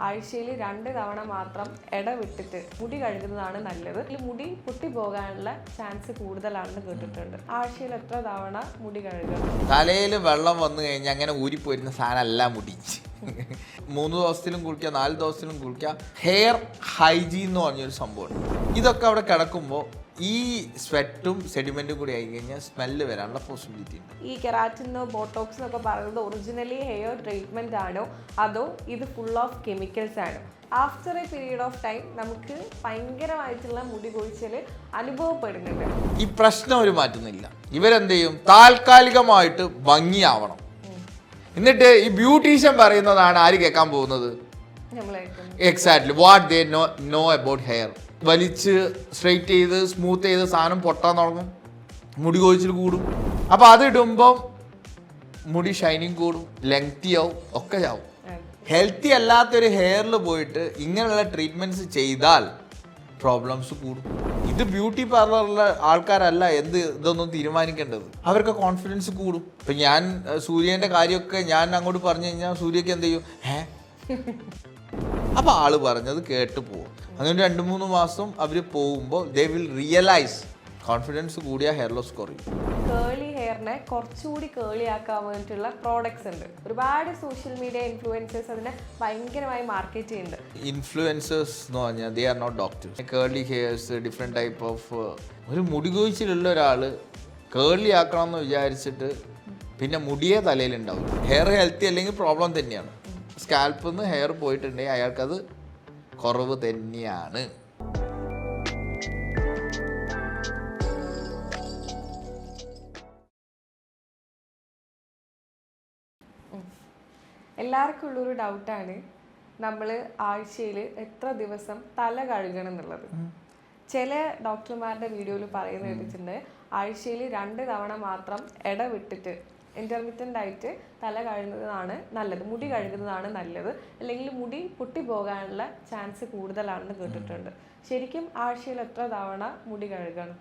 ആഴ്ചയിൽ 2 തവണ മാത്രം ഇടവിട്ടിട്ട് മുടി കഴുകുന്നതാണ് നല്ലത്. ഈ മുടി പൊട്ടിപ്പോകാനുള്ള ചാൻസ് കൂടുതലാണെന്ന് കേട്ടിട്ടുണ്ട്. ആഴ്ചയിൽ എത്ര തവണ മുടി കഴുകണം? തലയിൽ വെള്ളം വന്നു കഴിഞ്ഞാൽ അങ്ങനെ ഊരിപ്പോരുന്ന സാധനമല്ല മുടി. 3 ദിവസത്തിലും കുളിക്കുക, 4 ദിവസത്തിലും കുളിക്കുക. ഹെയർ ഹൈജീൻ എന്ന് പറഞ്ഞൊരു സംഭവമുണ്ട്. ഇതൊക്കെ അവിടെ കിടക്കുമ്പോൾ ഈ സ്വെറ്റും സെഡിമെന്റും കൂടി ആയി കഴിഞ്ഞാൽ സ്മെല്ല് വരാനുള്ള പോസിബിലിറ്റി ഉണ്ട്. ഈ കെരാറ്റിനോ ബോട്ടോക്സ് എന്നൊക്കെ പറയുന്നത് ഒറിജിനലി ഹെയർ ട്രീറ്റ്മെന്റ് ആണോ അതോ ഇത് ഫുൾ ഓഫ് കെമിക്കൽസ് ആണോ? After A period of time നമുക്ക് ഭയങ്കരമായിട്ടുള്ള മുടി കൊഴിച്ചിൽ അനുഭവപ്പെടുന്നുണ്ട്. ഈ പ്രശ്നം ഒരു മാറ്റുന്നില്ല. ഇവരെന്ത് ചെയ്യും? താൽക്കാലികമായിട്ട് ഭംഗിയാവണം. എന്നിട്ട് ഈ ബ്യൂട്ടീഷ്യൻ പറയുന്നതാണ് ആര് കേൾക്കാൻ പോകുന്നത്? Exactly what they know about hair. വലിച്ച് സ്ട്രെയിറ്റ് ചെയ്ത് സ്മൂത്ത് ചെയ്ത് സാധനം പൊട്ടാൻ തുടങ്ങും, മുടി കൊഴിച്ചിൽ കൂടും. അപ്പോൾ അതിടുമ്പം മുടി ഷൈനിങ് കൂടും, ലെങ്തി ആവും, ഒക്കെ ആവും. ഹെൽത്തി അല്ലാത്തൊരു ഹെയറിൽ പോയിട്ട് ഇങ്ങനെയുള്ള ട്രീറ്റ്മെന്റ്സ് ചെയ്താൽ പ്രോബ്ലംസ് കൂടും. ഇത് ബ്യൂട്ടി പാർലറിലെ ആൾക്കാരല്ല ഇതൊന്നും തീരുമാനിക്കേണ്ടത്. അവർക്ക് കോൺഫിഡൻസ് കൂടും. ഇപ്പം ഞാൻ സൂര്യൻ്റെ കാര്യമൊക്കെ ഞാൻ അങ്ങോട്ട് പറഞ്ഞു കഴിഞ്ഞാൽ സൂര്യക്ക് എന്ത് ചെയ്യും? അപ്പോൾ ആള് പറഞ്ഞത് കേട്ട് പോകും. അങ്ങനെ 2-3 മാസം അവർ പോകുമ്പോൾ ദേ വിൽ റിയലൈസ് കോൺഫിഡൻസ് കൂടിയ ഹെയർ ലോസ് കുറയും. കേളി ഹെയറിനെ കുറച്ചുകൂടി കേളി ആക്കാൻ വേണ്ടിയിട്ടുള്ള പ്രോഡക്ട്സ് ഉണ്ട്. ഒരുപാട് സോഷ്യൽ മീഡിയ ഇൻഫ്ലുവൻസേഴ്സ് അതിനെ ഭയങ്കരമായി മാർക്കറ്റ് ചെയ്യുന്നുണ്ട്. ഇൻഫ്ലുവൻസേഴ്സ് എന്ന് പറഞ്ഞാൽ they are not doctors. Curly hairs different type of ഒരു മുടി കൊഴിച്ചിലുള്ള ഒരാൾ കേളി ആക്കണമെന്ന് വിചാരിച്ചിട്ട് പിന്നെ മുടിയേ തലയിലുണ്ടാവും. ഹെയർ ഹെൽത്തി അല്ലെങ്കിൽ പ്രോബ്ലം തന്നെയാണ്. സ്കാൽപ്പിൽ നിന്ന് ഹെയർ പോയിട്ടുണ്ടെങ്കിൽ അയാൾക്കത് കുറവ് തന്നെയാണ്. എല്ലാവർക്കും ഉള്ളൊരു ഡൗട്ടാണ് നമ്മൾ ആഴ്ചയിൽ എത്ര ദിവസം തല കഴുകണം എന്നുള്ളത്. ചില ഡോക്ടർമാരുടെ വീഡിയോയിൽ പറയുന്ന കേട്ടിട്ടുണ്ട് ആഴ്ചയിൽ 2 തവണ മാത്രം ഇടവിട്ടിട്ട് ഇന്റർമിറ്റൻ്റ് ആയിട്ട് തല കഴുകുന്നതാണ് നല്ലത്, മുടി കഴുകുന്നതാണ് നല്ലത്, അല്ലെങ്കിൽ മുടി പൊട്ടിപ്പോകാനുള്ള ചാൻസ് കൂടുതലാണെന്ന് കേട്ടിട്ടുണ്ട്. ശരിക്കും ആഴ്ചയിൽ എത്ര തവണ മുടി കഴുകണം?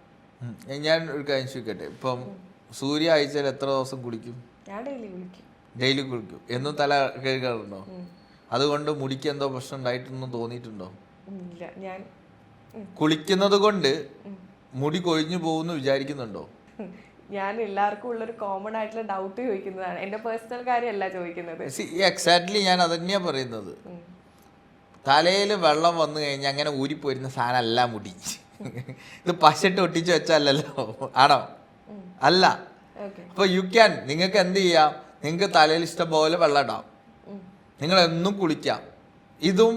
ഞാൻ ഒരു കാര്യം ചോദിക്കട്ടെ. ഇപ്പം സൂര്യ ആഴ്ചയിൽ എത്ര ദിവസം കുളിക്കും? ഞാൻ ഡെയിലി കുളിക്കും. ഡെയിലി കുളിക്കും. എന്നും തല കഴുകാറുണ്ടോ? അതുകൊണ്ട് മുടിക്ക് എന്തോ പ്രശ്നം ഉണ്ടായിട്ടൊന്നും തോന്നിയിട്ടുണ്ടോ? ഇല്ല. ഞാൻ കുളിക്കുന്നത് കൊണ്ട് മുടി കൊഴിഞ്ഞു പോകുന്നു വിചാരിക്കുന്നുണ്ടോ? ഞാൻ എല്ലാവർക്കും ഉള്ളൊരു കോമൺ ആയിട്ടുള്ള ഡൗട്ട് ചോദിക്കുന്നതാണ്, എന്റെ പേഴ്സണൽ കാര്യമല്ല ചോദിക്കുന്നത്. എക്സാക്ട്ലി ഞാൻ അതന്നെയാ പറയുന്നത്. തലയിൽ വെള്ളം വന്നു കഴിഞ്ഞാൽ അങ്ങനെ ഊരിപ്പോരുന്ന സാധനമല്ല മുടി. ഇത് പശട്ട് ഒട്ടിച്ച് വെച്ചല്ലോ, ആണോ? അല്ല. അപ്പൊ നിങ്ങൾക്ക് എന്ത് ചെയ്യാം? നിങ്ങൾക്ക് തലയിൽ ഇഷ്ടം പോലെ വെള്ളം ഇടാം, നിങ്ങൾ എന്നും കുളിക്കാം. ഇതും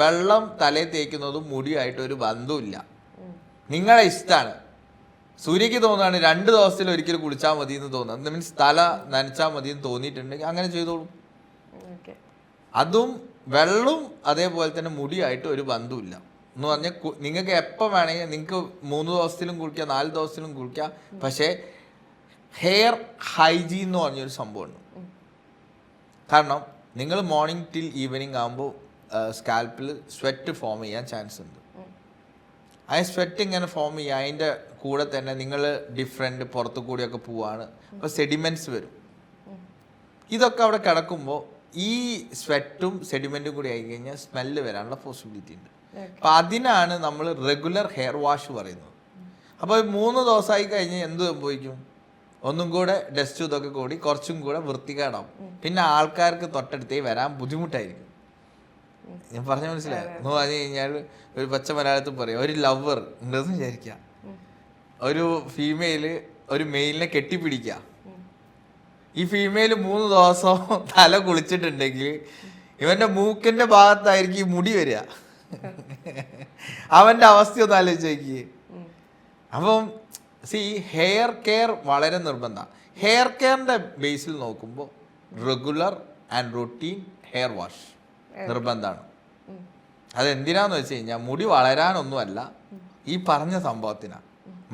വെള്ളം തലയിൽ തേക്കുന്നതും മുടിയായിട്ട് ഒരു ബന്ധമില്ല. നിങ്ങളെ ഇഷ്ടമാണ്. സൂര്യക്ക് തോന്നുകയാണ് 2 ദിവസത്തിൽ ഒരിക്കലും കുളിച്ചാൽ മതി എന്ന് തോന്നുന്നത്, മീൻസ് തല നനച്ചാൽ മതി എന്ന് തോന്നിയിട്ടുണ്ടെങ്കിൽ അങ്ങനെ ചെയ്തോളൂ. അതും വെള്ളവും അതേപോലെ തന്നെ മുടിയായിട്ട് ഒരു ബന്ധമില്ല എന്ന് പറഞ്ഞാൽ നിങ്ങൾക്ക് എപ്പോൾ വേണമെങ്കിൽ നിങ്ങൾക്ക് 3 ദിവസത്തിലും കുളിക്കാം, 4 ദിവസത്തിലും കുളിക്കാം. പക്ഷേ ഹെയർ ഹൈജീൻ എന്ന് പറഞ്ഞൊരു സംഭവമുണ്ട്. കാരണം നിങ്ങൾ മോർണിംഗ് ടിൽ ഈവനിങ് ആകുമ്പോൾ സ്കാൽപ്പിൽ സ്വെറ്റ് ഫോം ചെയ്യാൻ ചാൻസ് ഉണ്ട്. ആ സ്വെറ്റ് ഇങ്ങനെ ഫോം ചെയ്യുക, അതിൻ്റെ കൂടെ തന്നെ നിങ്ങൾ ഡിഫറെൻറ്റ് പുറത്തു കൂടിയൊക്കെ പോവാണ്, അപ്പോൾ സെഡിമെൻറ്റ്സ് വരും. ഇതൊക്കെ അവിടെ കിടക്കുമ്പോൾ ഈ സ്വെറ്റും സെഡിമെൻറ്റും കൂടി ആയി കഴിഞ്ഞാൽ സ്മെല്ല് വരാനുള്ള പോസിബിലിറ്റി ഉണ്ട്. അപ്പം അതിനാണ് നമ്മൾ റെഗുലർ ഹെയർ വാഷ് പറയുന്നത്. അപ്പോൾ 3 ദിവസമായി കഴിഞ്ഞ് എന്ത് സംഭവിക്കും? ഒന്നും കൂടെ ഡസ്റ്റ് ഇതൊക്കെ കൂടി കുറച്ചും കൂടെ വൃത്തികേടാവും. പിന്നെ ആൾക്കാർക്ക് തൊട്ടടുത്തേ വരാൻ ബുദ്ധിമുട്ടായിരിക്കും. ഞാൻ പറഞ്ഞ മനസ്സിലായോ? എന്ന് പറഞ്ഞു കഴിഞ്ഞാൽ ഒരു പച്ച മലയാളത്തിൽ പറയാം, ഒരു ലവർ ഉണ്ടെന്ന് വിചാരിക്കുക. ഒരു ഫീമെയില് ഒരു മെയിലിനെ കെട്ടിപ്പിടിക്കുക. ഈ ഫീമെയിൽ 3 ദിവസം തല കുളിച്ചിട്ടുണ്ടെങ്കിൽ ഇവന്റെ മൂക്കിന്റെ ഭാഗത്തായിരിക്കും ഈ മുടി വരിക. അവന്റെ അവസ്ഥ ഒന്ന് ആലോചിച്ച്. അപ്പം ഹെയർ കെയർ വളരെ നിർബന്ധമാണ്. ഹെയർ കെയറിന്റെ ബേസിൽ നോക്കുമ്പോൾ regular and routine hair wash നിർബന്ധമാണ്. അതെന്തിനാന്ന് വെച്ച് കഴിഞ്ഞാൽ മുടി വളരാനൊന്നുമല്ല, ഈ പറഞ്ഞ സംഭവത്തിനാ,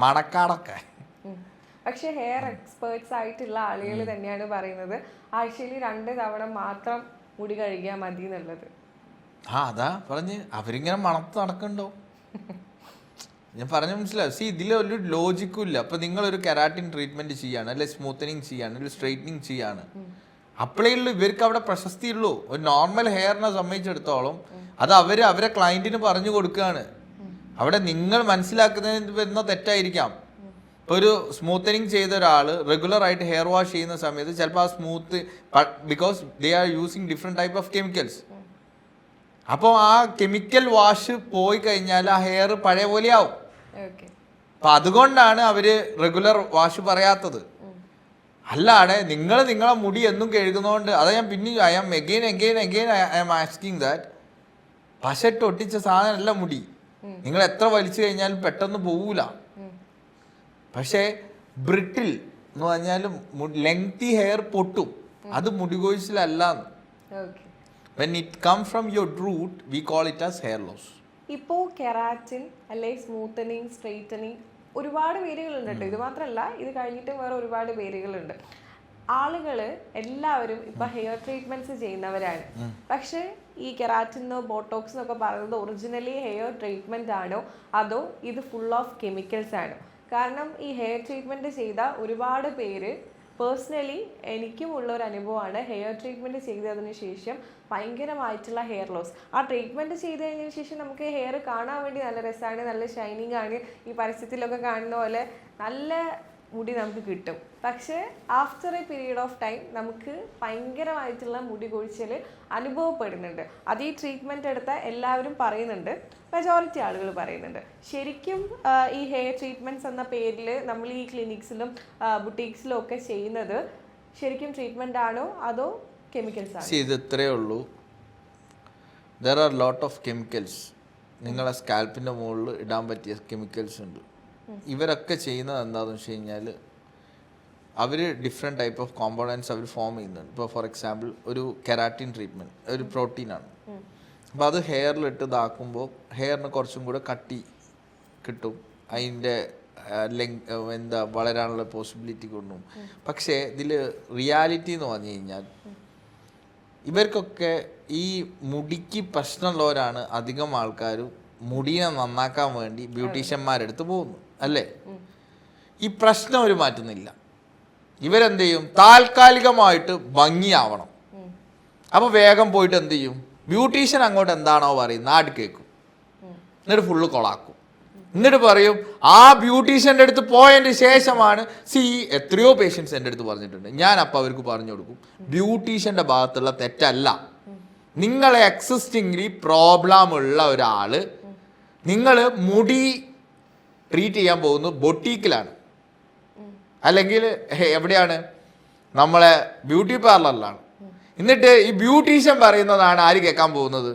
മണക്കാടൊക്കെ. പക്ഷെ ഹെയർ എക്സ്പേർട്സ് ആയിട്ടുള്ള ആളുകൾ തന്നെയാണ് പറയുന്നത് ആഴ്ചയിൽ 2 തവണ മാത്രം മുടി കഴുകിയാൽ മതി എന്നുള്ളത്. അതാ പറഞ്ഞ് അവരിങ്ങനെ മണത്ത് നടക്കണ്ടോ? ഞാൻ പറഞ്ഞ മനസ്സിലാവും. ഇതിലൊരു ലോജിക്കും ഇല്ല. അപ്പം നിങ്ങളൊരു കെരാറ്റിൻ ട്രീറ്റ്മെൻറ്റ് ചെയ്യാണ്, അല്ലെ സ്മൂത്തനിങ് ചെയ്യാണ്, അല്ലെങ്കിൽ സ്ട്രെയിറ്റനിങ് ചെയ്യാണ്, അപ്പോഴേ ഉള്ളൂ ഇവർക്ക് അവിടെ പ്രശസ്തി ഉള്ളൂ. ഒരു നോർമൽ ഹെയറിനെ സംബന്ധിച്ചിടത്തോളം അത് അവരെ ക്ലയന്റിന് പറഞ്ഞു കൊടുക്കുകയാണ്. അവിടെ നിങ്ങൾ മനസ്സിലാക്കുന്നതിന് വരുന്ന തെറ്റായിരിക്കാം. ഇപ്പോൾ ഒരു സ്മൂത്തനിങ് ചെയ്ത ഒരാൾ റെഗുലർ ആയിട്ട് ഹെയർ വാഷ് ചെയ്യുന്ന സമയത്ത് ചിലപ്പോൾ ആ smooth, because they are using different type of chemicals. അപ്പോൾ ആ കെമിക്കൽ വാഷ് പോയി കഴിഞ്ഞാൽ ആ ഹെയർ പഴയ പോലെയാവും. അപ്പം അതുകൊണ്ടാണ് അവർ റെഗുലർ വാഷ് പറയാത്തത്. അല്ലാതെ നിങ്ങളെ മുടി എന്നും കഴുകുന്നതുകൊണ്ട് അത് ഞാൻ പിന്നെ I am again I am asking that പശട്ട് ഒട്ടിച്ച സാധനമല്ല മുടി. നിങ്ങൾ എത്ര വലിച്ചു കഴിഞ്ഞാലും പെട്ടെന്ന് പോകൂല. പക്ഷേ ബ്രിട്ടിൽ എന്ന് പറഞ്ഞാലും ലെങ്തി ഹെയർ പൊട്ടും. അത് മുടി കൊഴിച്ചിലല്ലാന്ന്. When it comes from your root, we call it as hair loss. ഇപ്പോൾ കെരാറ്റിൻ അല്ലെങ്കിൽ സ്മൂത്തനിങ്, സ്ട്രെയിറ്റനിങ് ഒരുപാട് പേരുകളുണ്ട് കേട്ടോ. ഇത് മാത്രമല്ല, ഇത് കഴിഞ്ഞിട്ട് വേറെ ഒരുപാട് പേരുകളുണ്ട്. ആളുകൾ എല്ലാവരും ഇപ്പൊ ഹെയർ ട്രീറ്റ്മെന്റ്സ് ചെയ്യുന്നവരാണ്. പക്ഷെ ഈ കെരാറ്റിനോ ബോട്ടോക്സ് എന്നൊക്കെ പറയുന്നത് ഒറിജിനലി ഹെയർ ട്രീറ്റ്മെന്റ് ആണോ അതോ ഇത് ഫുൾ ഓഫ് കെമിക്കൽസ് ആണോ? കാരണം ഈ ഹെയർ ട്രീറ്റ്മെന്റ് ചെയ്ത ഒരുപാട് പേര്, പേഴ്സണലി എനിക്കും ഉള്ള ഒരു അനുഭവമാണ്, ഹെയർ ട്രീറ്റ്മെന്റ് ചെയ്തതിന് ശേഷം ഭയങ്കരമായിട്ടുള്ള ഹെയർ ലോസ്. ആ ട്രീറ്റ്മെന്റ് ചെയ്ത് കഴിഞ്ഞതിന് ശേഷം നമുക്ക് ഹെയർ കാണാൻ വേണ്ടി നല്ല രസമാണ്, നല്ല ഷൈനിങ് ആണ്, ഈ പരസ്യത്തിലൊക്കെ കാണുന്ന പോലെ നല്ല മുടി നമുക്ക് കിട്ടും. പക്ഷേ after A period of time നമുക്ക് ഭയങ്കരമായിട്ടുള്ള മുടി കൊഴിച്ചിൽ അനുഭവപ്പെടുന്നുണ്ട്. അത് ഈ ട്രീറ്റ്മെൻറ്റ് എടുത്ത എല്ലാവരും പറയുന്നുണ്ട്, മെജോറിറ്റി ആളുകൾ പറയുന്നുണ്ട്. ശരിക്കും ഈ ഹെയർ ട്രീറ്റ്മെൻറ്റ്സ് എന്ന പേരിൽ നമ്മൾ ഈ ക്ലിനിക്സിലും ബുട്ടീക്സിലും ഒക്കെ ചെയ്യുന്നത് ശരിക്കും ട്രീറ്റ്മെൻ്റ് ആണോ അതോ കെമിക്കൽസ് ആണോ? ഇത് ഇത്രയേ ഉള്ളൂ. There are lot of chemicals. നിങ്ങളെ സ്കാൽപ്പിൻ്റെ മുകളിൽ ഇടാൻ പറ്റിയ കെമിക്കൽസ് ഉണ്ട്. ഇവരൊക്കെ ചെയ്യുന്നത് എന്താണെന്ന് വെച്ച് കഴിഞ്ഞാൽ അവർ ഡിഫറെൻറ്റ് ടൈപ്പ് ഓഫ് കോമ്പോണൻറ്റ്സ് അവർ ഫോം ചെയ്യുന്നുണ്ട്. ഇപ്പോൾ ഫോർ എക്സാമ്പിൾ ഒരു കെരാറ്റിൻ ട്രീറ്റ്മെൻറ്റ് ഒരു പ്രോട്ടീനാണ്. അപ്പോൾ അത് ഹെയറിലിട്ട് ഇതാക്കുമ്പോൾ ഹെയറിന് കുറച്ചും കൂടെ കട്ടി കിട്ടും, അതിൻ്റെ വളരാനുള്ള പോസിബിലിറ്റി കൊണ്ടും. പക്ഷേ ഇതിൽ റിയാലിറ്റി എന്ന് പറഞ്ഞു കഴിഞ്ഞാൽ ഇവർക്കൊക്കെ ഈ മുടിക്ക് പ്രശ്നമുള്ളവരാണ് അധികം ആൾക്കാരും മുടിയെ നന്നാക്കാൻ വേണ്ടി ബ്യൂട്ടീഷ്യന്മാരെടുത്ത് പോകുന്നു, അല്ലേ? ഈ പ്രശ്നം അവർ മാറ്റുന്നില്ല. ഇവരെന്ത് ചെയ്യും? താൽക്കാലികമായിട്ട് ഭംഗിയാവണം. അപ്പോൾ വേഗം പോയിട്ട് എന്ത് ചെയ്യും? ബ്യൂട്ടീഷ്യൻ അങ്ങോട്ട് എന്താണോ പറയുന്നത് നാട് കേൾക്കും, എന്നിട്ട് ഫുള്ള് കൊളാക്കും. എന്നിട്ട് പറയും ആ ബ്യൂട്ടീഷ്യൻ്റെ അടുത്ത് പോയതിന് ശേഷമാണ് എത്രയോ പേഷ്യൻസ് എൻ്റെ അടുത്ത് പറഞ്ഞിട്ടുണ്ട്. ഞാൻ അപ്പോൾ അവർക്ക് പറഞ്ഞു കൊടുക്കും, ബ്യൂട്ടീഷ്യൻ്റെ ഭാഗത്തുള്ള തെറ്റല്ല. നിങ്ങളെ എക്സിസ്റ്റിംഗ്ലി പ്രോബ്ലം ഉള്ള ഒരാൾ, നിങ്ങൾ മുടി ട്രീറ്റ് ചെയ്യാൻ പോകുന്നത് ബൊട്ടീക്കിലാണ്, അല്ലെങ്കിൽ എവിടെയാണ്? നമ്മളെ ബ്യൂട്ടി പാർലറിലാണ്. എന്നിട്ട് ഈ ബ്യൂട്ടീഷ്യൻ പറയുന്നതാണ് ആര് കേൾക്കാൻ പോകുന്നത്?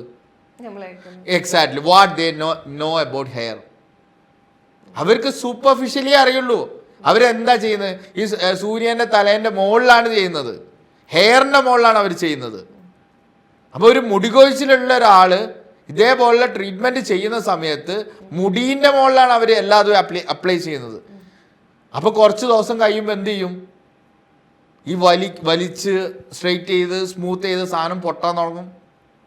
Exactly what they know about hair. അവർക്ക് സൂപ്പർഫിഷ്യലി അറിയുള്ളൂ. അവരെന്താ ചെയ്യുന്നത്? ഈ സൂര്യൻ്റെ തലേൻ്റെ മുകളിലാണ് ചെയ്യുന്നത്, ഹെയറിൻ്റെ മുകളിലാണ് അവർ ചെയ്യുന്നത്. അപ്പോൾ ഒരു മുടികൊഴിച്ചിലുള്ള ഒരാൾ ഇതേപോലുള്ള ട്രീറ്റ്മെൻറ്റ് ചെയ്യുന്ന സമയത്ത് മുടീൻ്റെ മുകളിലാണ് അവർ എല്ലാതും അപ്ലൈ ചെയ്യുന്നത്. അപ്പോൾ കുറച്ച് ദിവസം കഴിയുമ്പോൾ എന്ത് ചെയ്യും? ഈ വലിച്ച് സ്ട്രെയിറ്റ് ചെയ്ത് സ്മൂത്ത് ചെയ്ത് സാധനം പൊട്ടാൻ തുടങ്ങും,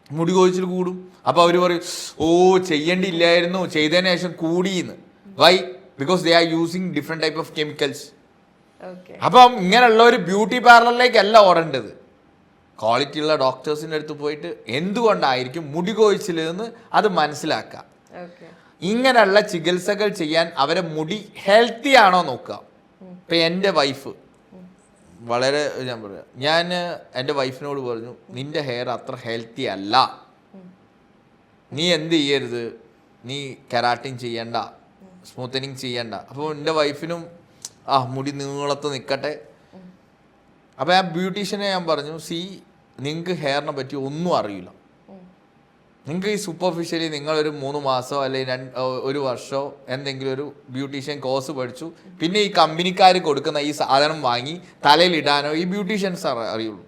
മുടി കൊഴിച്ചിൽ കൂടും. അപ്പോൾ അവർ പറയും ഓ ചെയ്യേണ്ടിയില്ലായിരുന്നു, ചെയ്തതിന് ശേഷം കൂടിയെന്ന്. Why? Because they are using different type of chemicals. അപ്പം ഇങ്ങനെയുള്ള ഒരു ബ്യൂട്ടി പാർലറിലേക്കല്ല ഓടേണ്ടത്. ക്വാളിറ്റി ഉള്ള ഡോക്ടേഴ്സിൻ്റെ അടുത്ത് പോയിട്ട് എന്തുകൊണ്ടായിരിക്കും മുടി കൊഴിച്ചിൽ എന്ന് അത് മനസ്സിലാക്കുക. ഇങ്ങനെയുള്ള ചികിത്സകൾ ചെയ്യാൻ അവരെ മുടി ഹെൽത്തി ആണോ നോക്കുക. ഇപ്പം എൻ്റെ വൈഫ് വളരെ, ഞാൻ എൻ്റെ വൈഫിനോട് പറഞ്ഞു, നിൻ്റെ ഹെയർ അത്ര ഹെൽത്തി അല്ല, നീ എന്ത് ചെയ്യരുത്, നീ കെരാറ്റിൻ ചെയ്യണ്ട, സ്മൂത്തനിങ് ചെയ്യണ്ട. അപ്പോൾ എൻ്റെ വൈഫിനും മുടി നീളത്ത് നിൽക്കട്ടെ. അപ്പോൾ ആ ബ്യൂട്ടീഷ്യനെ ഞാൻ പറഞ്ഞു, നിങ്ങൾക്ക് ഹെയറിനെ പറ്റി ഒന്നും അറിയില്ല. നിങ്ങൾക്ക് ഈ സൂപ്പർഫിഷ്യലി നിങ്ങളൊരു 3 മാസമോ അല്ലെങ്കിൽ 1 വർഷമോ എന്തെങ്കിലും ഒരു ബ്യൂട്ടീഷ്യൻ കോഴ്സ് പഠിച്ചു, പിന്നെ ഈ കമ്പനിക്കാർ കൊടുക്കുന്ന ഈ സാധനം വാങ്ങി തലയിലിടാനോ ഈ ബ്യൂട്ടീഷ്യൻസ് അറിയുള്ളൂ.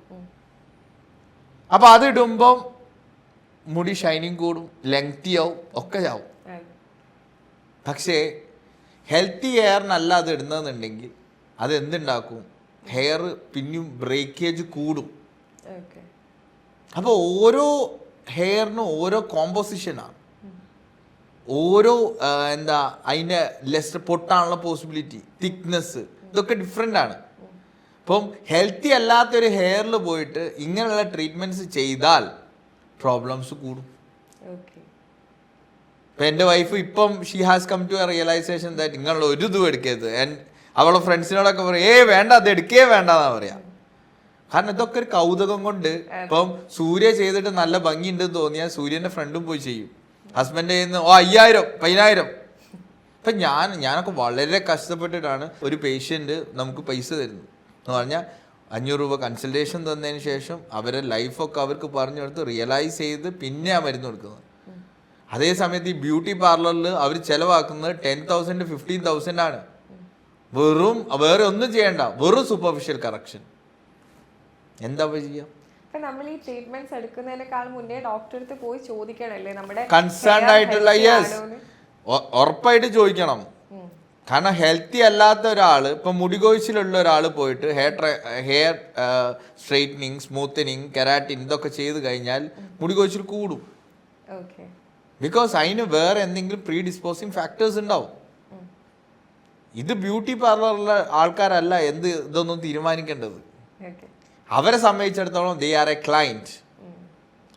അപ്പോൾ അതിടുമ്പം മുടി ഷൈനിങ് കൂടും, ലെങ്തിയാവും, ഒക്കെ ആവും. പക്ഷേ ഹെൽത്തി ഹെയറിനല്ല അത് ഇടുന്നതെന്നുണ്ടെങ്കിൽ അത് എന്തുണ്ടാക്കും? ഹെയർ പിന്നെയും ബ്രേക്കേജ് കൂടും. അപ്പോൾ ഓരോ ഹെയറിനും ഓരോ കോമ്പോസിഷനാണ്, ഓരോ അതിൻ്റെ ലെസ് പൊട്ടാനുള്ള പോസിബിലിറ്റി, തിക്നെസ്, ഇതൊക്കെ ഡിഫറെൻ്റ് ആണ്. ഇപ്പം ഹെൽത്തി അല്ലാത്തൊരു ഹെയറിൽ പോയിട്ട് ഇങ്ങനെയുള്ള ട്രീറ്റ്മെൻറ്റ്സ് ചെയ്താൽ പ്രോബ്ലംസ് കൂടും. ഓക്കെ. ഇപ്പം എൻ്റെ വൈഫ് ഇപ്പം she has come to a realisation that ഇങ്ങനെയുള്ള ഒരു ഇതും എടുക്കരുത്. അവളെ ഫ്രണ്ട്സിനോടൊക്കെ പറയും വേണ്ട അത് എടുക്കേ വേണ്ടെന്നാ പറയാ. കാരണം ഇതൊക്കെ ഒരു കൗതുകം കൊണ്ട് ഇപ്പം സൂര്യ ചെയ്തിട്ട് നല്ല ഭംഗിയുണ്ടെന്ന് തോന്നിയാൽ സൂര്യൻ്റെ ഫ്രണ്ടും പോയി ചെയ്യും. ഹസ്ബൻഡ് ചെയ്യുന്ന 5000 10000. ഇപ്പം ഞാനൊക്കെ വളരെ കഷ്ടപ്പെട്ടിട്ടാണ് ഒരു പേഷ്യൻ്റ് നമുക്ക് പൈസ തരുന്നത് എന്ന് പറഞ്ഞാൽ 500 രൂപ കൺസൾട്ടേഷൻ തന്നതിന് ശേഷം അവരെ ലൈഫൊക്കെ അവർക്ക് പറഞ്ഞു കൊടുത്ത് റിയലൈസ് ചെയ്ത് പിന്നെ ആ മരുന്ന് കൊടുക്കുന്നത്. അതേ സമയത്ത് ഈ ബ്യൂട്ടി പാർലറിൽ അവർ ചിലവാക്കുന്നത് 10,000 15,000 ആണ്. വേറെ ഒന്നും ചെയ്യണ്ട, വെറും സൂപ്പർഫിഷ്യൽ കറക്ഷൻ. എന്താ ചെയ്യാം? നമ്മൾ ഈ ട്രീറ്റ്മെന്റ്സ് എടുക്കുന്നതിനേക്കാൾ മുന്നേ ഡോക്ടറെ അടുത്ത് പോയി ചോദിക്കണല്ലേ നമ്മുടെ കൺസേൺഡ് ആയിട്ടുള്ള ഉറപ്പായിട്ട് ചോദിക്കണം. കാരണം ഹെൽത്തി അല്ലാത്ത ഒരാൾ ഇപ്പൊ മുടികൊഴിച്ചിലുള്ള ഒരാൾ പോയിട്ട് ഹെയർ സ്ട്രെയിറ്റനിങ്, സ്മൂത്തനിങ്, കെരാറ്റിൻ ഇതൊക്കെ ചെയ്ത് കഴിഞ്ഞാൽ മുടികൊഴിച്ചിൽ കൂടും. ബിക്കോസ് അതിന് വേറെ എന്തെങ്കിലും പ്രീ ഡിസ്പോസിങ് ഫാക്ടേഴ്സ് ഉണ്ടാവും. ഇത് ബ്യൂട്ടി പാർലറിലെ ആൾക്കാരല്ല ഇതൊന്നും തീരുമാനിക്കേണ്ടത്. അവരെ സംബന്ധിച്ചിടത്തോളം ദേ ആർ എ ക്ലയൻറ്റ്.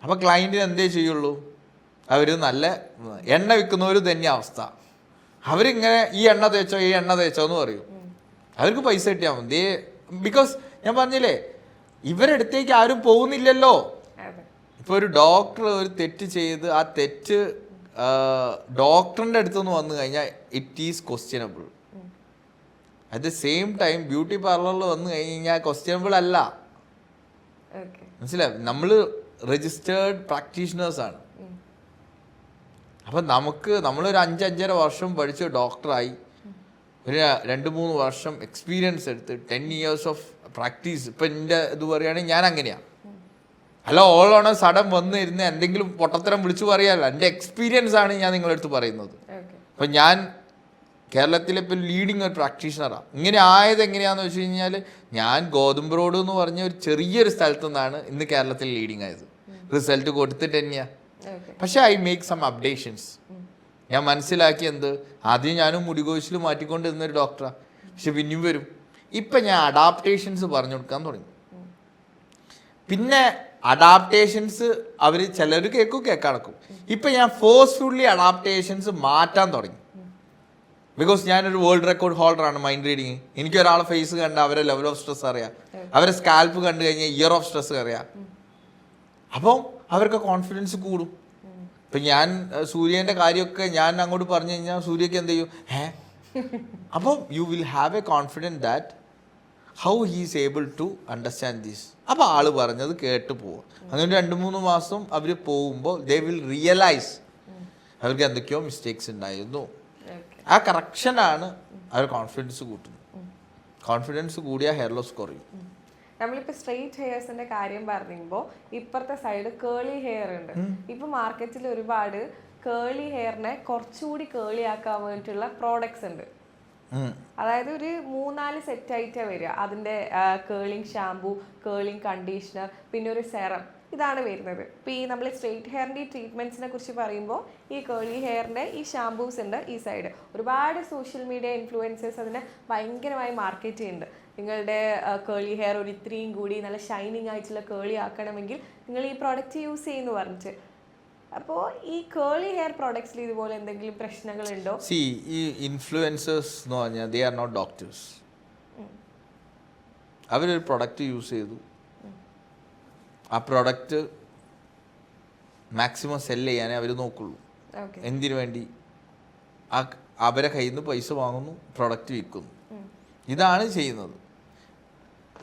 അപ്പൊ ക്ലയന്റിന് എന്തേ ചെയ്യുള്ളൂ? അവർ നല്ല എണ്ണ വിൽക്കുന്നവർ തന്നെ അവസ്ഥ. അവരിങ്ങനെ ഈ എണ്ണ തേച്ചോ എന്ന് പറയും. അവർക്ക് പൈസ കിട്ടിയാൽ മതി. ബിക്കോസ് ഞാൻ പറഞ്ഞില്ലേ, ഇവരടുത്തേക്ക് ആരും പോകുന്നില്ലല്ലോ. ഇപ്പൊ ഒരു ഡോക്ടർ ഒരു തെറ്റ് ചെയ്ത് ആ തെറ്റ് ഡോക്ടറിന്റെ അടുത്തുനിന്ന് വന്നു കഴിഞ്ഞാൽ it is questionable. At the same time beauty പാർലറിൽ വന്നു കഴിഞ്ഞാൽ ക്വസ്റ്റ്യനബിൾ അല്ല. മനസ്സിലായി? നമ്മൾ രജിസ്റ്റേർഡ് പ്രാക്ടീഷണേഴ്സ് ആണ്. അപ്പം നമ്മളൊരു 5-5.5 വർഷം പഠിച്ച് ഡോക്ടറായി, ഒരു 2-3 വർഷം എക്സ്പീരിയൻസ് എടുത്ത് 10 years ഓഫ് പ്രാക്ടീസ്. ഇപ്പം എൻ്റെ ഇത് പറയുകയാണെങ്കിൽ ഞാൻ അങ്ങനെയാണ്. അല്ല ഓൾ ഓൺ സഡൻ വന്ന് ഇരുന്ന് എന്തെങ്കിലും പൊട്ടത്തരം വിളിച്ചു പറയാല്ല. എൻ്റെ എക്സ്പീരിയൻസ് ആണ് ഞാൻ നിങ്ങളടുത്ത് പറയുന്നത്. അപ്പം ഞാൻ കേരളത്തിലെ ഇപ്പോൾ ലീഡിങ് ഒരു പ്രാക്ടീഷണറാണ്. ഇങ്ങനെ ആയത് എങ്ങനെയാണെന്ന് വെച്ച് കഴിഞ്ഞാൽ ഞാൻ ഗോതമ്പ് റോഡ് എന്ന് പറഞ്ഞ ഒരു ചെറിയൊരു സ്ഥലത്തു നിന്നാണ് ഇന്ന് കേരളത്തിൽ ലീഡിങ് ആയത്. റിസൾട്ട് കൊടുത്തിട്ട് തന്നെയാണ്. പക്ഷെ ഐ മേക്ക് സം അപ്ഡേഷൻസ്. ഞാൻ മനസ്സിലാക്കി ആദ്യം ഞാനും മുടികൊഴിച്ചിൽ മാറ്റിക്കൊണ്ടിരുന്നൊരു ഡോക്ടറാണ്. പക്ഷെ പിന്നെയും വരും. ഇപ്പം ഞാൻ അഡാപ്റ്റേഷൻസ് പറഞ്ഞു കൊടുക്കാൻ തുടങ്ങി. പിന്നെ അഡാപ്റ്റേഷൻസ് അവർ ചിലർ കേൾക്കാടക്കും. ഇപ്പം ഞാൻ ഫോഴ്സ്ഫുള്ളി അഡാപ്റ്റേഷൻസ് മാറ്റാൻ തുടങ്ങി. ബിക്കോസ് ഞാനൊരു വേൾഡ് റെക്കോർഡ് ഹോൾഡറാണ് മൈൻഡ് റീഡിങ്. എനിക്ക് ഒരാളെ ഫേസ് കണ്ട അവരെ ലെവൽ ഓഫ് സ്ട്രെസ് അറിയാം, അവരെ സ്കാൽപ്പ് കണ്ടു കഴിഞ്ഞാൽ ഇയർ ഓഫ് സ്ട്രെസ് അറിയാം. അപ്പം അവർക്ക് കോൺഫിഡൻസ് കൂടും. ഇപ്പം ഞാൻ സൂര്യൻ്റെ കാര്യമൊക്കെ ഞാൻ അങ്ങോട്ട് പറഞ്ഞു കഴിഞ്ഞാൽ സൂര്യക്ക് എന്ത് ചെയ്യും? അപ്പം you will have a confidence that how he is able to understand this. അപ്പോൾ ആള് പറഞ്ഞത് കേട്ട് പോവുക. അങ്ങനെ 2-3 മാസം അവർ പോകുമ്പോൾ ദേ വിൽ റിയലൈസ് അവർക്ക് എന്തൊക്കെയോ മിസ്റ്റേക്സ് ഉണ്ടായിരുന്നു. ആ കറക്ഷനാണ് അവർ കോൺഫിഡൻസ് കൂട്ടുന്നത്. കോൺഫിഡൻസ് കൂടിയാൽ ഹെയർ ലോസ് കുറയും. നമ്മളിപ്പോ സ്ട്രെയിറ്റ് ഹെയർസിന്റെ കാര്യം പറയുമ്പോൾ ഇപ്പുറത്തെ സൈഡ് കേളി ഹെയർ ഉണ്ട്. ഇപ്പൊ മാർക്കറ്റിൽ ഒരുപാട് കേളി ഹെയറിനെ കുറച്ചുകൂടി കേളി ആക്കാൻ വേണ്ടിയിട്ടുള്ള പ്രോഡക്ട്സ് ഉണ്ട്. അതായത് ഒരു 3-4 സെറ്റ് ആയിട്ടാ വരിക. അതിന്റെ കേളിംഗ് ഷാംപൂ, കേളിംഗ് കണ്ടീഷണർ, പിന്നെ ഒരു സെറം, ഇതാണ് വരുന്നത്. ഇപ്പം ഈ നമ്മൾ സ്ട്രെയിറ്റ് ഹെയറിൻ്റെ ഈ ട്രീറ്റ്മെൻറ്റ്സിനെ കുറിച്ച് പറയുമ്പോൾ ഈ കേളി ഹെയറിൻ്റെ ഈ ഷാംപൂസ് ഉണ്ട് ഈ സൈഡ്. ഒരുപാട് സോഷ്യൽ മീഡിയ ഇൻഫ്ലുവൻസേഴ്സ് അതിനെ ഭയങ്കരമായി മാർക്കറ്റ് ചെയ്യുന്നുണ്ട്. നിങ്ങളുടെ കേളി ഹെയർ ഒരു ഇത്രയും കൂടി നല്ല ഷൈനിങ് ആയിട്ടുള്ള കേളി ആക്കണമെങ്കിൽ നിങ്ങൾ ഈ പ്രോഡക്റ്റ് യൂസ് ചെയ്യുന്നു പറഞ്ഞിട്ട്. അപ്പോൾ ഈ കേളി ഹെയർ പ്രോഡക്ട്സിൽ ഇതുപോലെ എന്തെങ്കിലും പ്രശ്നങ്ങളുണ്ടോ? ഈ ഇൻഫ്ലുവൻസേഴ്സ് എന്ന് പറഞ്ഞാൽ ദേ ആർ നോട്ട് ഡോക്ടേഴ്സ്. അവരൊരു പ്രൊഡക്റ്റ് യൂസ് ചെയ്തു, ആ പ്രൊഡക്റ്റ് മാക്സിമം സെല്ല് ചെയ്യാനേ അവർ നോക്കുള്ളൂ. എന്തിനു വേണ്ടി? അവരെ കയ്യിൽ നിന്ന് പൈസ വാങ്ങുന്നു, പ്രൊഡക്റ്റ് വിൽക്കുന്നു. ഇതാണ് ചെയ്യുന്നത്.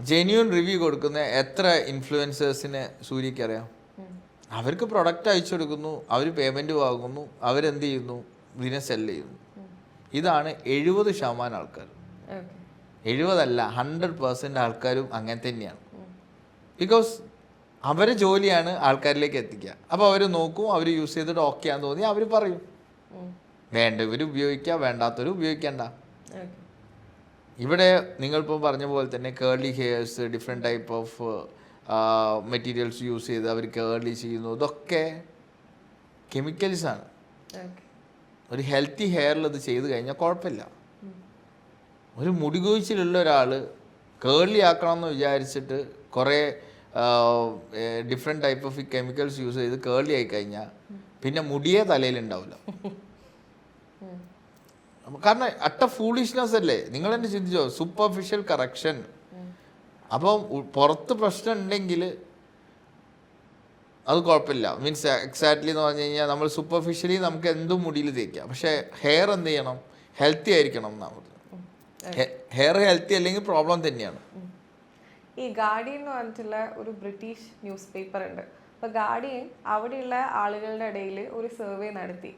ജെന്യൂൻ റിവ്യൂ കൊടുക്കുന്ന എത്ര ഇൻഫ്ലുവൻസേഴ്സിനെ സൂര്യക്ക് അറിയാം? അവർക്ക് പ്രൊഡക്റ്റ് അയച്ചു കൊടുക്കുന്നു, അവർ പേയ്മെൻറ്റ് വാങ്ങുന്നു, അവരെന്ത് ചെയ്യുന്നു? ഇതിനെ സെല്ല് ചെയ്യുന്നു. ഇതാണ് 70% ആൾക്കാർ. 70 അല്ല 100% ആൾക്കാരും അങ്ങനെ തന്നെയാണ്. ബിക്കോസ് അവരെ ജോലിയാണ് ആൾക്കാരിലേക്ക് എത്തിക്കുക. അപ്പോൾ അവർ നോക്കും, അവർ യൂസ് ചെയ്തിട്ട് ഓക്കെ ആണെന്ന് തോന്നി അവർ പറയും. വേണ്ടവർ ഉപയോഗിക്കുക, വേണ്ടാത്തവർ ഉപയോഗിക്കണ്ട. ഇവിടെ നിങ്ങളിപ്പോൾ പറഞ്ഞ പോലെ തന്നെ curly hairs, different type of materials use ചെയ്ത് അവർ കേർലി ചെയ്യുന്നു. ഇതൊക്കെ കെമിക്കൽസാണ്. ഒരു ഹെൽത്തി ഹെയറിൽ അത് ചെയ്ത് കഴിഞ്ഞാൽ കുഴപ്പമില്ല. ഒരു മുടി കൊഴിച്ചിലുള്ള ഒരാൾ കേർലി ആക്കണം എന്ന് വിചാരിച്ചിട്ട് കുറേ different type of chemicals use ചെയ്ത് കേർലി ആയി കഴിഞ്ഞാൽ പിന്നെ മുടിയേ തലയിലുണ്ടാവില്ല. കാരണം അട്ട ഫൂളിഷ്നെസ് അല്ലേ. നിങ്ങൾ തന്നെ ചിന്തിച്ചോ, സൂപ്പർഫിഷ്യൽ കറക്ഷൻ. അപ്പം പുറത്ത് പ്രശ്നം ഉണ്ടെങ്കിൽ അത് കുഴപ്പമില്ല, മീൻസ് എക്സാക്ട്ലി എന്ന് പറഞ്ഞു കഴിഞ്ഞാൽ നമ്മൾ സൂപ്പർഫിഷ്യലി നമുക്ക് എന്തും മുടിയിൽ തേക്കാം. പക്ഷേ ഹെയർ എന്ത് ചെയ്യണം, ഹെൽത്തി ആയിരിക്കണം എന്നാണ്. ഹെയർ ഹെൽത്തി അല്ലെങ്കിൽ പ്രോബ്ലം തന്നെയാണ്. ഈ ഗാർഡിയൻ എന്ന് പറഞ്ഞിട്ടുള്ള ഒരു ബ്രിട്ടീഷ് ന്യൂസ് പേപ്പർ ഉണ്ട്. അപ്പോൾ ഗാർഡിയൻ അവിടെയുള്ള ആളുകളുടെ ഇടയിൽ ഒരു സർവേ നടത്തി.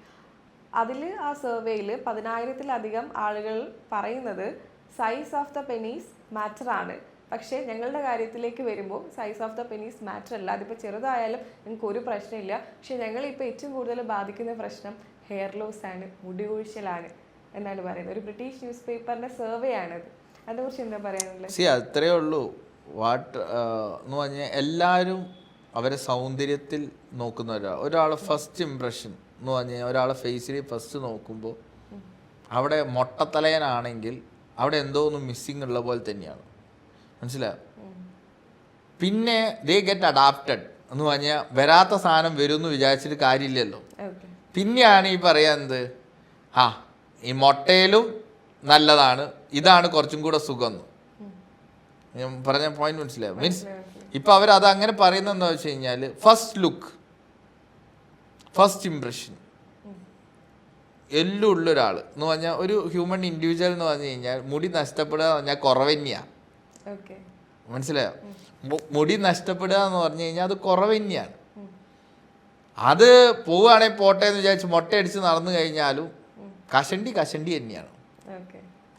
അതിൽ ആ സർവേയിൽ 10,000-ലധികം ആളുകൾ പറയുന്നത് size of the penis matter ആണ്. പക്ഷേ ഞങ്ങളുടെ കാര്യത്തിലേക്ക് വരുമ്പോൾ size of the penis matter അല്ല. അതിപ്പോൾ ചെറുതായാലും നിങ്ങൾക്ക് ഒരു പ്രശ്നമില്ല. പക്ഷേ ഞങ്ങളിപ്പോൾ ഏറ്റവും കൂടുതൽ ബാധിക്കുന്ന പ്രശ്നം ഹെയർ ലോസ് ആണ്, മുടി കൊഴിച്ചിലാണ് എന്നാണ് പറയുന്നത്. ഒരു ബ്രിട്ടീഷ് ന്യൂസ് പേപ്പറിൻ്റെ സർവേ ആണത്. അതിനെക്കുറിച്ച് എന്താ പറയാനുള്ളത്? അത്രയേ ഉള്ളൂ. എന്ന് പറഞ്ഞാൽ എല്ലാവരും അവരെ സൗന്ദര്യത്തിൽ നോക്കുന്ന ഒരാൾ ഫസ്റ്റ് ഇംപ്രഷൻ എന്ന് പറഞ്ഞാൽ ഒരാളെ ഫേസിൽ ഫസ്റ്റ് നോക്കുമ്പോൾ അവിടെ മൊട്ടത്തലയനാണെങ്കിൽ അവിടെ എന്തോ ഒന്ന് മിസ്സിങ് ഉള്ള പോലെ തന്നെയാണ്, മനസ്സിലായോ? പിന്നെ ദേ ഗെറ്റ് അഡാപ്റ്റഡ് എന്ന് പറഞ്ഞാൽ വരാത്ത സാധനം വരും എന്ന് വിചാരിച്ചിട്ട് കാര്യമില്ലല്ലോ. പിന്നെയാണ് ഈ പറയാന്നത്, ഈ മൊട്ടയിലും നല്ലതാണ്, ഇതാണ് കുറച്ചും കൂടെ സുഖം എന്ന്. ഞാൻ പറഞ്ഞ പോയിന്റ് മനസ്സിലായോ? മീൻസ് ഇപ്പം അവരത് അങ്ങനെ പറയുന്നതെന്ന് വെച്ച് കഴിഞ്ഞാൽ ഫസ്റ്റ് ലുക്ക്, ഫസ്റ്റ് ഇംപ്രഷൻ എല്ലാം ഉള്ളൊരാൾ എന്ന് പറഞ്ഞാൽ ഒരു ഹ്യൂമൻ ഇൻഡിവിജ്വൽ എന്ന് പറഞ്ഞു കഴിഞ്ഞാൽ മുടി നഷ്ടപ്പെടുക എന്ന് പറഞ്ഞാൽ കുറവ് തന്നെയാണ്. മനസ്സിലായോ? മുടി നഷ്ടപ്പെടുക എന്ന് പറഞ്ഞു കഴിഞ്ഞാൽ അത് കുറവ് തന്നെയാണ്. അത് പോവുകയാണെങ്കിൽ പോട്ടെ എന്ന് വിചാരിച്ച് മൊട്ടയടിച്ച് നടന്നു കഴിഞ്ഞാലും കഷണ്ടി തന്നെയാണ്.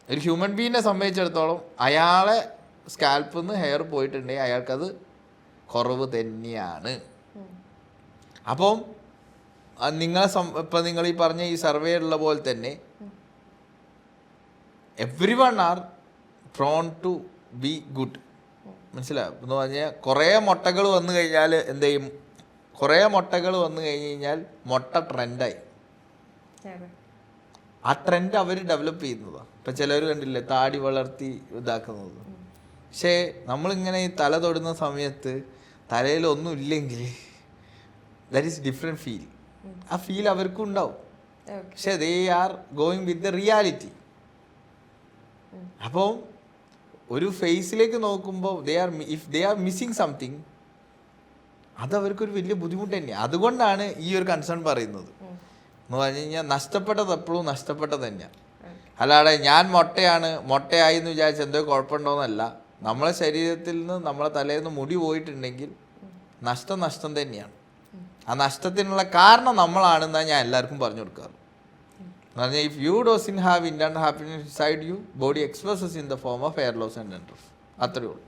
ഒരു ഹ്യൂമൻ ബീങ്ങിനെ സംബന്ധിച്ചിടത്തോളം അയാളെ സ്കാൽപ്പിൽ നിന്ന് ഹെയർ പോയിട്ടുണ്ടെങ്കിൽ അയാൾക്കത് കുറവ് തന്നെയാണ്. അപ്പം ഇപ്പം നിങ്ങൾ ഈ പറഞ്ഞ ഈ സർവേ ഉള്ള പോലെ തന്നെ everyone are prone to be good. മനസ്സിലാവും എന്ന് പറഞ്ഞാൽ കുറേ മുട്ടകൾ വന്നു കഴിഞ്ഞാൽ എന്ത് ചെയ്യും, കുറേ മുട്ടകൾ വന്നു കഴിഞ്ഞ് കഴിഞ്ഞാൽ മുട്ട ട്രെൻഡായി. ആ ട്രെൻഡ് അവർ ഡെവലപ്പ് ചെയ്യുന്നതാണ്. ഇപ്പം ചിലർ കണ്ടില്ലേ താടി വളർത്തി ഇതാക്കുന്നത്. പക്ഷേ നമ്മളിങ്ങനെ ഈ തല തൊടുന്ന സമയത്ത് തലയിൽ ഒന്നും ഇല്ലെങ്കിൽ ദാറ്റ് ഈസ് ഡിഫറെൻറ്റ് ഫീൽ. ആ ഫീൽ അവർക്കും ഉണ്ടാവും. പക്ഷെ they are going with the reality. അപ്പോൾ ഒരു ഫേസിലേക്ക് നോക്കുമ്പോൾ if they are missing something, അത് അവർക്കൊരു വലിയ ബുദ്ധിമുട്ട് തന്നെയാണ്. അതുകൊണ്ടാണ് ഈ ഒരു കൺസേൺ പറയുന്നത്. എന്ന് പറഞ്ഞു കഴിഞ്ഞാൽ നഷ്ടപ്പെട്ടത് എപ്പോഴും നഷ്ടപ്പെട്ടത് തന്നെയാണ്. അല്ലാതെ ഞാൻ മൊട്ടയായി എന്ന് വിചാരിച്ച് എന്തോ കുഴപ്പമുണ്ടോയെന്നല്ല. നമ്മളെ ശരീരത്തിൽ നിന്ന് നമ്മളെ തലയിൽ നിന്ന് മുടി പോയിട്ടുണ്ടെങ്കിൽ നഷ്ടം തന്നെയാണ്. ആ നഷ്ടത്തിനുള്ള കാരണം നമ്മളാണെന്നാണ് ഞാൻ എല്ലാവർക്കും പറഞ്ഞു കൊടുക്കാറ്. എന്ന് പറഞ്ഞാൽ if you doesn't have internal happiness inside you, body expresses in the form of hair loss and dandruff. അത്രയേ ഉള്ളൂ.